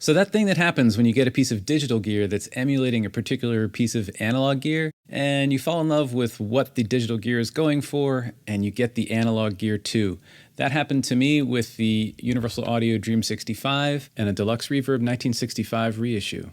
So that thing that happens when you get a piece of digital gear that's emulating a particular piece of analog gear, and you fall in love with what the digital gear is going for, and you get the analog gear too. That happened to me with the Universal Audio Dream 65 and a Deluxe Reverb 1965 reissue.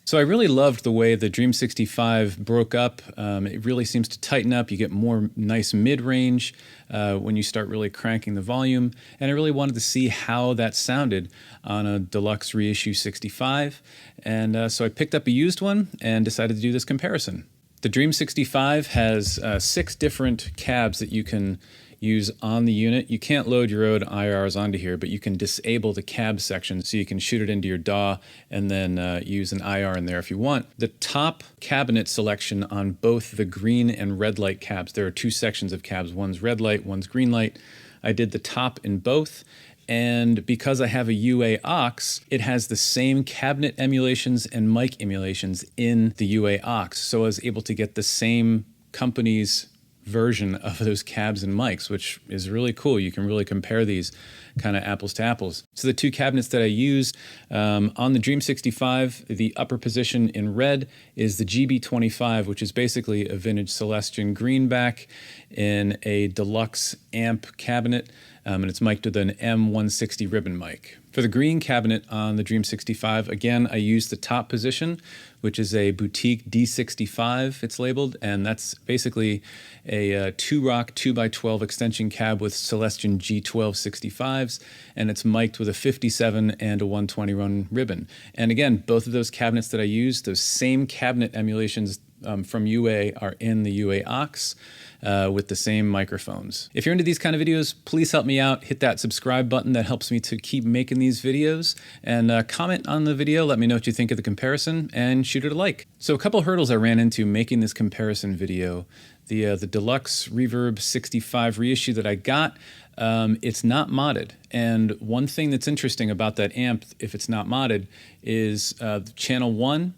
So I really loved the way the Dream 65 broke up. It really seems to tighten up. You get more nice mid-range when you start really cranking the volume. And I really wanted to see how that sounded on a Deluxe reissue 65. And so I picked up a used one and decided to do this comparison. The Dream 65 has 6 different cabs that you can use on the unit. You can't load your own IRs onto here, but you can disable the cab section so you can shoot it into your DAW and then use an IR in there if you want. The top cabinet selection on both the green and red light cabs, there are 2 sections of cabs, one's red light, one's green light. I did the top in both, and because I have a UA aux, it has the same cabinet emulations and mic emulations in the UA aux, so I was able to get the same company's version of those cabs and mics, which is really cool. You can really compare these kind of apples to apples. So the 2 cabinets that I used on the Dream 65, the upper position in red is the GB25, which is basically a vintage Celestion greenback in a deluxe amp cabinet, and it's mic'd with an M160 ribbon mic. For the green cabinet on the Dream 65, again, I used the top position, which is a boutique D65, it's labeled, and that's basically a 2-rock 2x12 extension cab with Celestion G1265s, and it's mic'd with a 57 and a 120 run ribbon. And again, both of those cabinets that I used, those same cabinet emulations from UA are in the UA aux with the same microphones. If you're into these kind of videos, please help me out. Hit that subscribe button. That helps me to keep making these videos. And comment on the video. Let me know what you think of the comparison and shoot it a like. So a couple hurdles I ran into making this comparison video. The Deluxe Reverb 65 reissue that I got, it's not modded. And one thing that's interesting about that amp, if it's not modded, is channel 1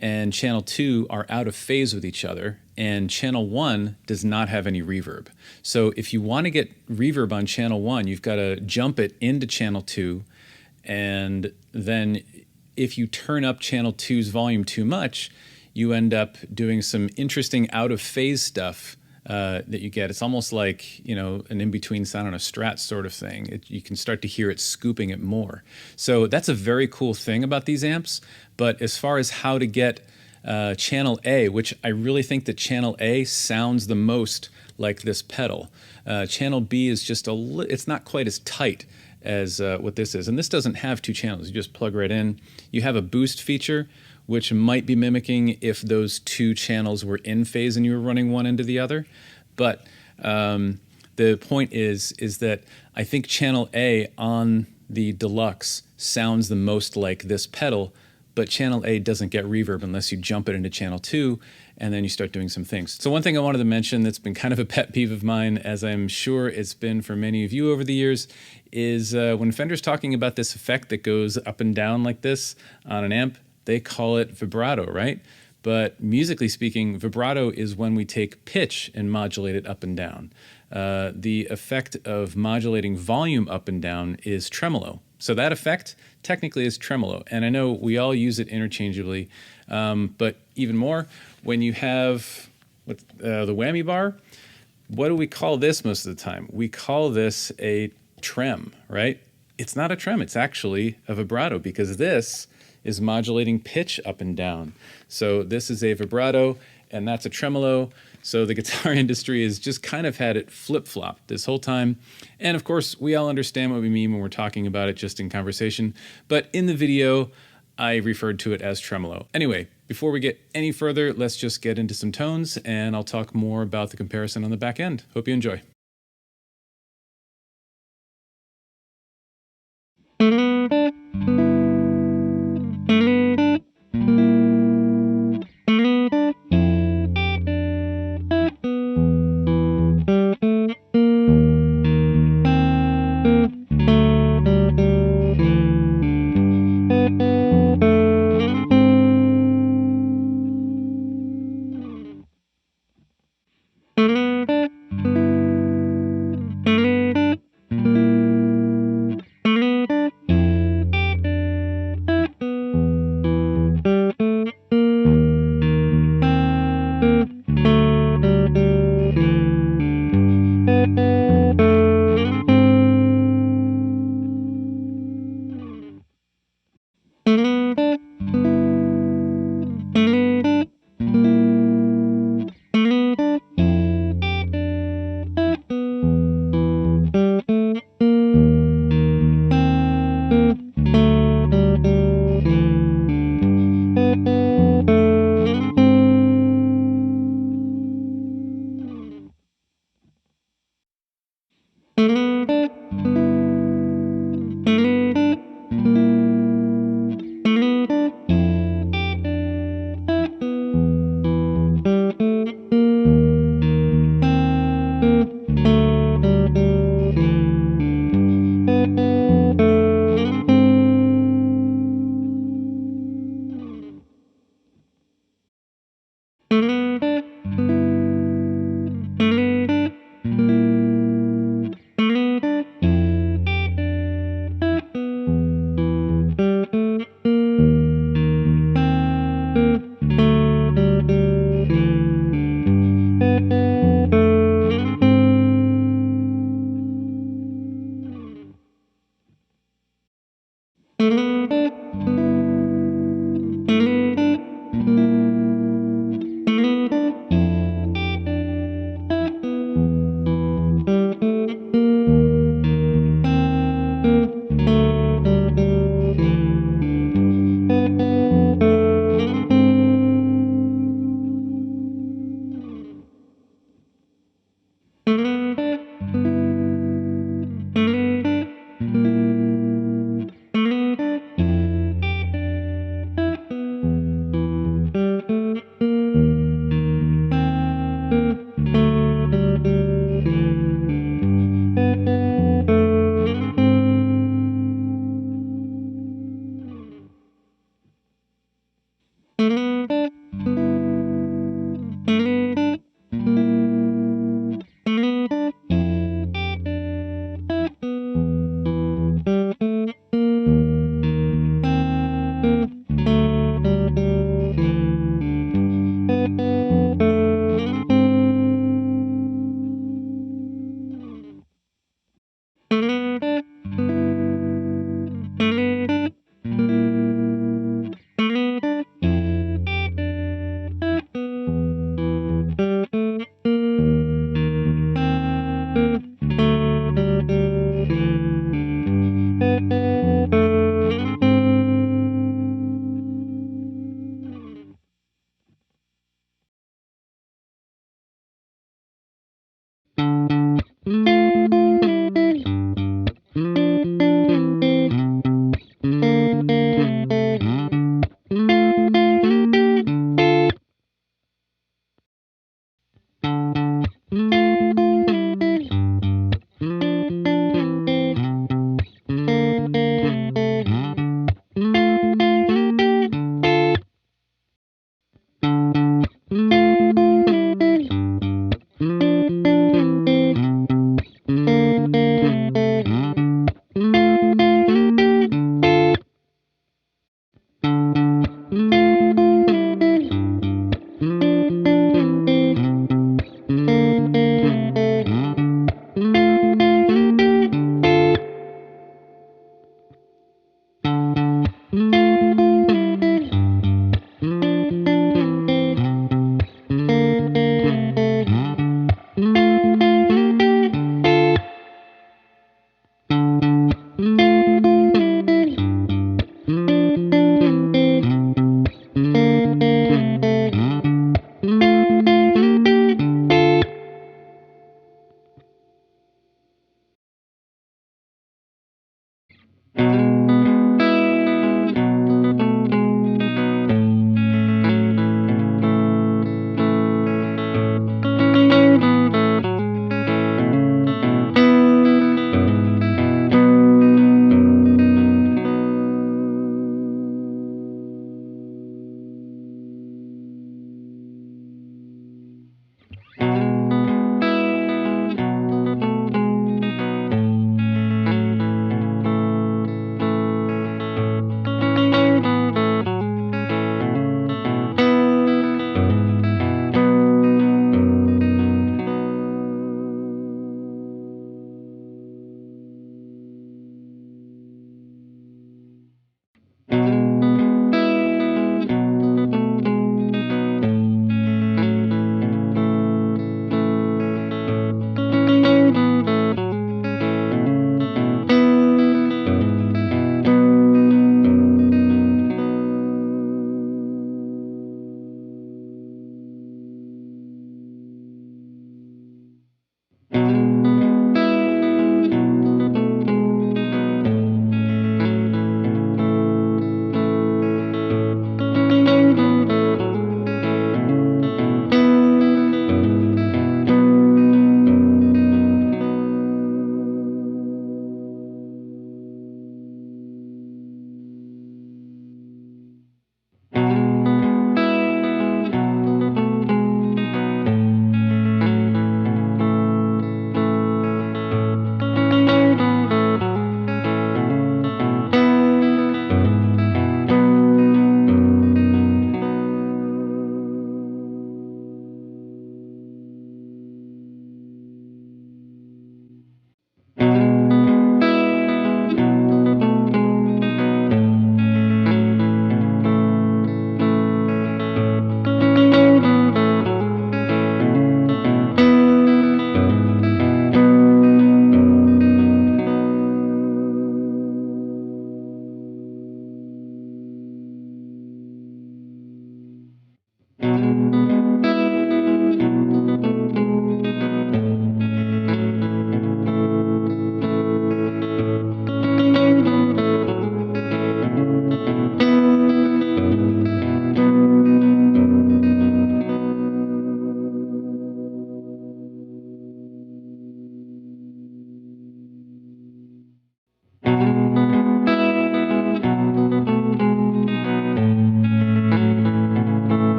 and channel 2 are out of phase with each other, and channel 1 does not have any reverb. So if you want to get reverb on channel 1, you've got to jump it into channel 2, and then if you turn up channel 2's volume too much, you end up doing some interesting out of phase stuff that you get. It's almost like, you know, an in-between sound on a Strat sort of thing. You can start to hear it scooping it more. So that's a very cool thing about these amps. But as far as how to get channel A, which I really think that channel A sounds the most like this pedal. Channel B is just it's not quite as tight as what this is. And this doesn't have 2 channels. You just plug right in. You have a boost feature, which might be mimicking if those 2 channels were in phase and you were running one into the other. But the point is that I think channel A on the Deluxe sounds the most like this pedal, but channel A doesn't get reverb unless you jump it into channel 2 and then you start doing some things. So one thing I wanted to mention that's been kind of a pet peeve of mine, as I'm sure it's been for many of you over the years, is when Fender's talking about this effect that goes up and down like this on an amp, they call it vibrato, right? But musically speaking, vibrato is when we take pitch and modulate it up and down. The effect of modulating volume up and down is tremolo. So that effect technically is tremolo. And I know we all use it interchangeably, but even more, when you have the whammy bar, what do we call this most of the time? We call this a trem, right? It's not a trem, it's actually a vibrato, because this is modulating pitch up and down. So this is a vibrato, and that's a tremolo. So the guitar industry has just kind of had it flip-flopped this whole time. And of course, we all understand what we mean when we're talking about it just in conversation. But in the video, I referred to it as tremolo. Anyway, before we get any further, let's just get into some tones, and I'll talk more about the comparison on the back end. Hope you enjoy.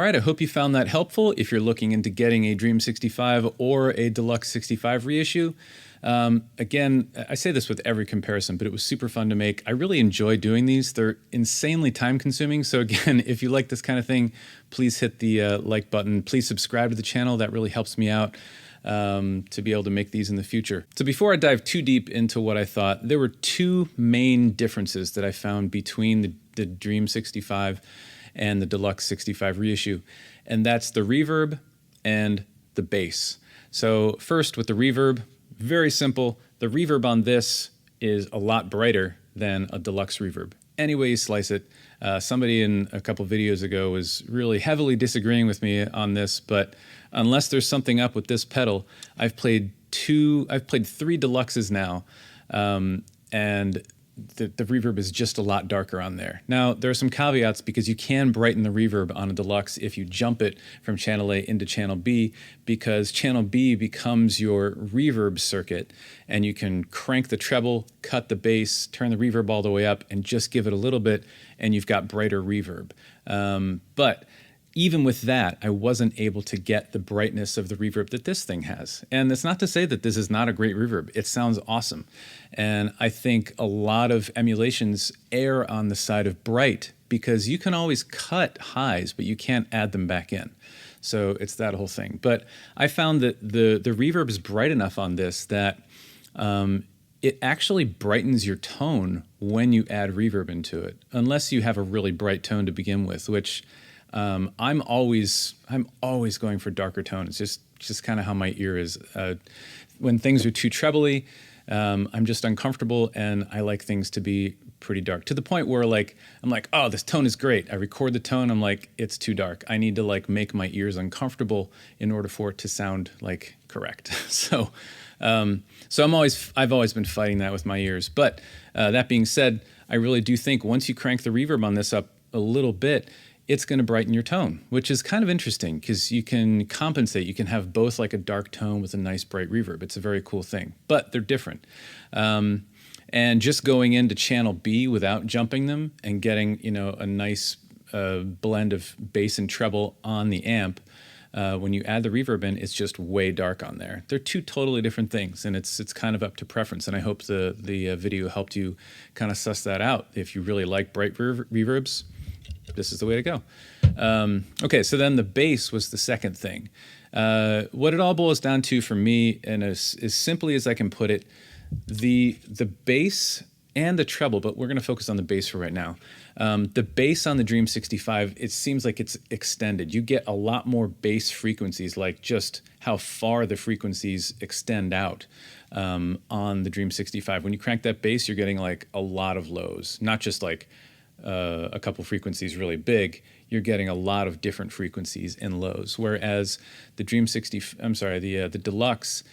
right, I hope you found that helpful if you're looking into getting a Dream 65 or a Deluxe 65 reissue. Again, I say this with every comparison, but it was super fun to make. I really enjoy doing these. They're insanely time consuming. So again, if you like this kind of thing, please hit the like button. Please subscribe to the channel. That really helps me out to be able to make these in the future. So before I dive too deep into what I thought, there were two main differences that I found between the Dream 65 and the Deluxe 65 reissue, and that's the reverb and the bass. So first with the reverb, very simple. The reverb on this is a lot brighter than a Deluxe reverb. Any way you slice it. Somebody in a couple videos ago was really heavily disagreeing with me on this, but unless there's something up with this pedal, I've played three Deluxes now, and the reverb is just a lot darker on there. Now, there are some caveats because you can brighten the reverb on a Deluxe if you jump it from channel A into channel B, because channel B becomes your reverb circuit, and you can crank the treble, cut the bass, turn the reverb all the way up, and just give it a little bit, and you've got brighter reverb. But even with that, I wasn't able to get the brightness of the reverb that this thing has. And that's not to say that this is not a great reverb. It sounds awesome. And I think a lot of emulations err on the side of bright because you can always cut highs, but you can't add them back in. So it's that whole thing. But I found that the reverb is bright enough on this that it actually brightens your tone when you add reverb into it, unless you have a really bright tone to begin with, which I'm always going for darker tone. It's just kind of how my ear is. When things are too trebly, I'm just uncomfortable, and I like things to be pretty dark, to the point where I'm like, oh, this tone is great. I record the tone. I'm like, it's too dark. I need to make my ears uncomfortable in order for it to sound correct. So I've always been fighting that with my ears. But that being said, I really do think once you crank the reverb on this up a little bit, it's going to brighten your tone, which is kind of interesting because you can compensate. You can have both a dark tone with a nice bright reverb. It's a very cool thing, but they're different. And just going into channel B without jumping them and getting, a nice blend of bass and treble on the amp, when you add the reverb in, it's just way dark on there. They're two totally different things, and it's kind of up to preference. And I hope the video helped you kind of suss that out. If you really like bright reverbs, this is the way to go. Okay, so then the bass was the second thing. What it all boils down to for me, and as simply as I can put it, the bass and the treble, but we're going to focus on the bass for right now. The bass on the Dream 65, it seems like it's extended. You get a lot more bass frequencies, like just how far the frequencies extend out on the Dream 65. When you crank that bass, you're getting a lot of lows, not just a couple frequencies really big. You're getting a lot of different frequencies in lows. Whereas the the Deluxe,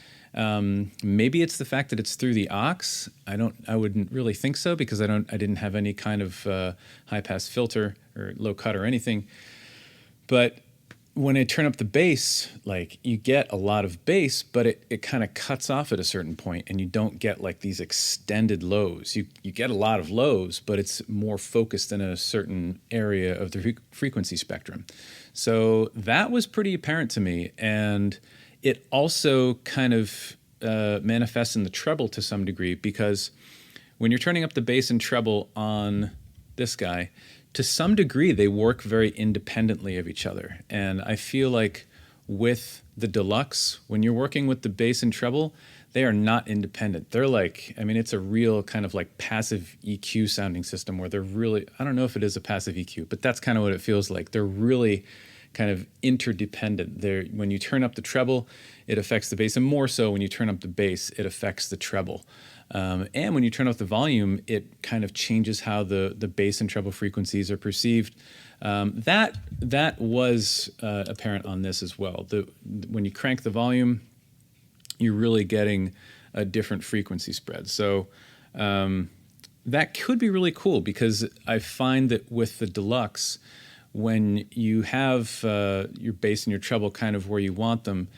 maybe it's the fact that it's through the aux. I wouldn't really think so because I didn't have any kind of high pass filter or low cut or anything. But when I turn up the bass, you get a lot of bass, but it kind of cuts off at a certain point, and you don't get these extended lows. You get a lot of lows, but it's more focused in a certain area of the frequency spectrum. So that was pretty apparent to me, and it also kind of manifests in the treble to some degree, because when you're turning up the bass and treble on this guy, to some degree, they work very independently of each other. And I feel like with the Deluxe, when you're working with the bass and treble, they are not independent. They're it's a real kind of passive EQ sounding system where they're really, I don't know if it is a passive EQ, but that's kind of what it feels like. They're really kind of interdependent. When you turn up the treble, it affects the bass, and more so when you turn up the bass, it affects the treble. And when you turn up the volume, it kind of changes how the bass and treble frequencies are perceived. That was apparent on this as well. When you crank the volume, you're really getting a different frequency spread. So that could be really cool, because I find that with the Deluxe, when you have your bass and your treble kind of where you want them,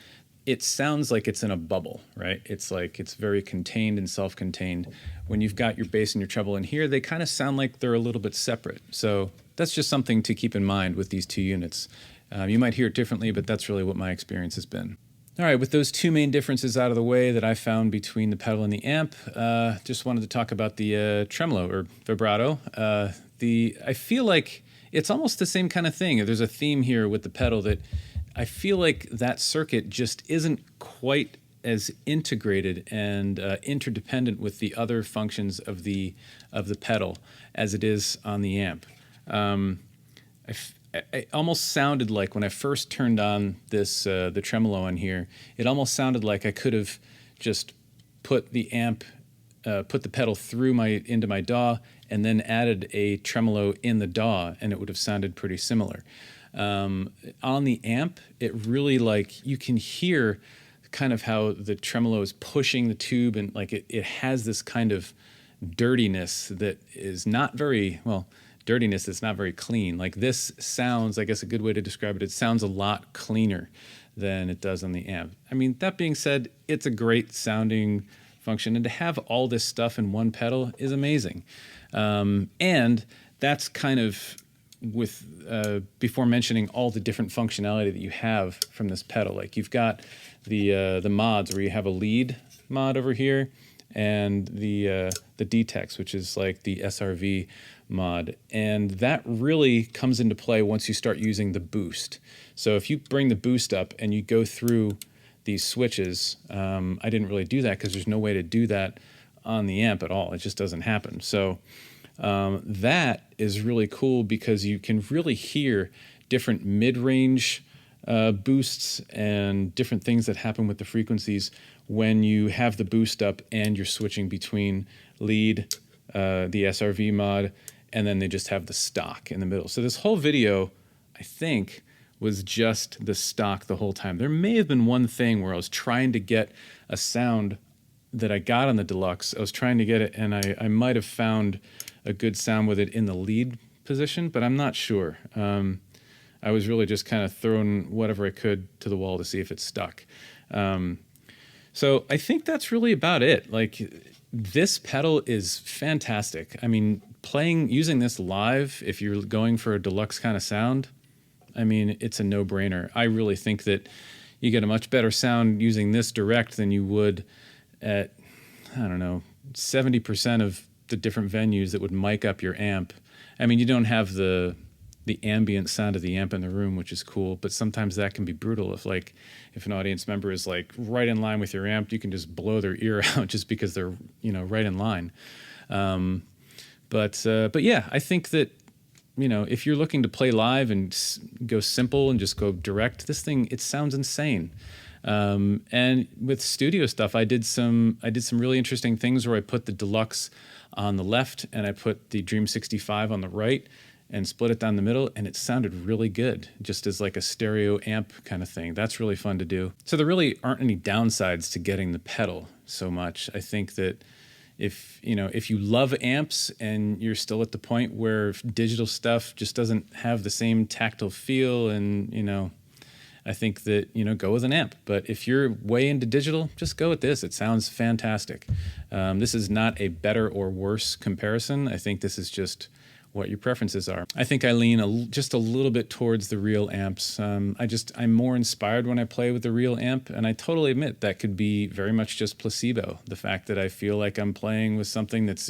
it sounds like it's in a bubble, right? It's it's very contained and self-contained. When you've got your bass and your treble in here, they kind of sound like they're a little bit separate. So that's just something to keep in mind with these two units. You might hear it differently, but that's really what my experience has been. All right, with those two main differences out of the way that I found between the pedal and the amp, just wanted to talk about the tremolo or vibrato. I feel like it's almost the same kind of thing. There's a theme here with the pedal that I feel like that circuit just isn't quite as integrated and interdependent with the other functions of the pedal as it is on the amp. It almost sounded like when I first turned on this the tremolo on here, it almost sounded like I could have just put the pedal through into my DAW and then added a tremolo in the DAW, and it would have sounded pretty similar. On the amp, it really, like, you can hear kind of how the tremolo is pushing the tube, and like it has this kind of dirtiness that is not very, well, dirtiness that's not very clean. Like, this sounds, I guess a good way to describe it, it sounds a lot cleaner than it does on the amp. I mean, that being said, it's a great sounding function, and to have all this stuff in one pedal is amazing. And that's kind of with before mentioning all the different functionality that you have from this pedal. Like, you've got the mods where you have a lead mod over here, and the D-Tex, which is like the SRV mod, and that really comes into play once you start using the boost. So if you bring the boost up and you go through these switches, I didn't really do that because there's no way to do that on the amp at all. It just doesn't happen. So that is really cool because you can really hear different mid-range boosts and different things that happen with the frequencies when you have the boost up and you're switching between lead, the SRV mod, and then they just have the stock in the middle. So this whole video, I think, was just the stock the whole time. There may have been one thing where I was trying to get a sound that I got on the Deluxe. I was trying to get it, and I might have found a good sound with it in the lead position, but I'm not sure. I was really just kind of throwing whatever I could to the wall to see if it stuck. So I think that's really about it. Like, this pedal is fantastic. I mean, using this live, if you're going for a Deluxe kind of sound, I mean, it's a no-brainer. I really think that you get a much better sound using this direct than you would at, I don't know, 70% of the different venues that would mic up your amp. I mean, you don't have the ambient sound of the amp in the room, which is cool, but sometimes that can be brutal. If an audience member is like right in line with your amp, you can just blow their ear out just because they're, right in line. But yeah, I think that, if you're looking to play live and go simple and just go direct, this thing, it sounds insane. And with studio stuff, I did some really interesting things where I put the Deluxe on the left and I put the Dream 65 on the right and split it down the middle, and it sounded really good, just as like a stereo amp kind of thing. That's really fun to do. So there really aren't any downsides to getting the pedal so much. I think that if you love amps and you're still at the point where digital stuff just doesn't have the same tactile feel, and I think that go with an amp. But if you're way into digital, just go with this. It sounds fantastic. This is not a better or worse comparison. I think this is just what your preferences are. I think I lean just a little bit towards the real amps. I'm more inspired when I play with the real amp, and I totally admit that could be very much just placebo. The fact that I feel like I'm playing with something that's,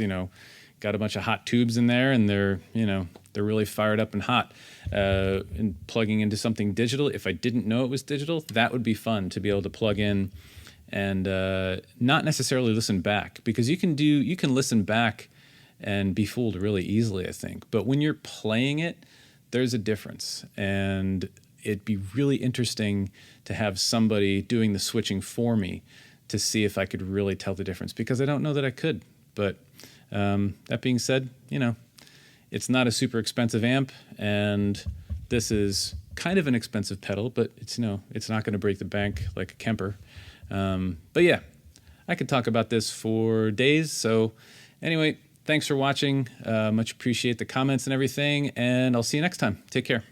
got a bunch of hot tubes in there, and they're really fired up and hot. And plugging into something digital, if I didn't know it was digital, that would be fun to be able to plug in and not necessarily listen back, because you can listen back and be fooled really easily, I think. But when you're playing it, there's a difference. And it'd be really interesting to have somebody doing the switching for me to see if I could really tell the difference, because I don't know that I could. But that being said, it's not a super expensive amp, and this is kind of an expensive pedal, but it's not going to break the bank like a Kemper. But yeah, I could talk about this for days. So anyway, thanks for watching. Much appreciate the comments and everything, and I'll see you next time. Take care.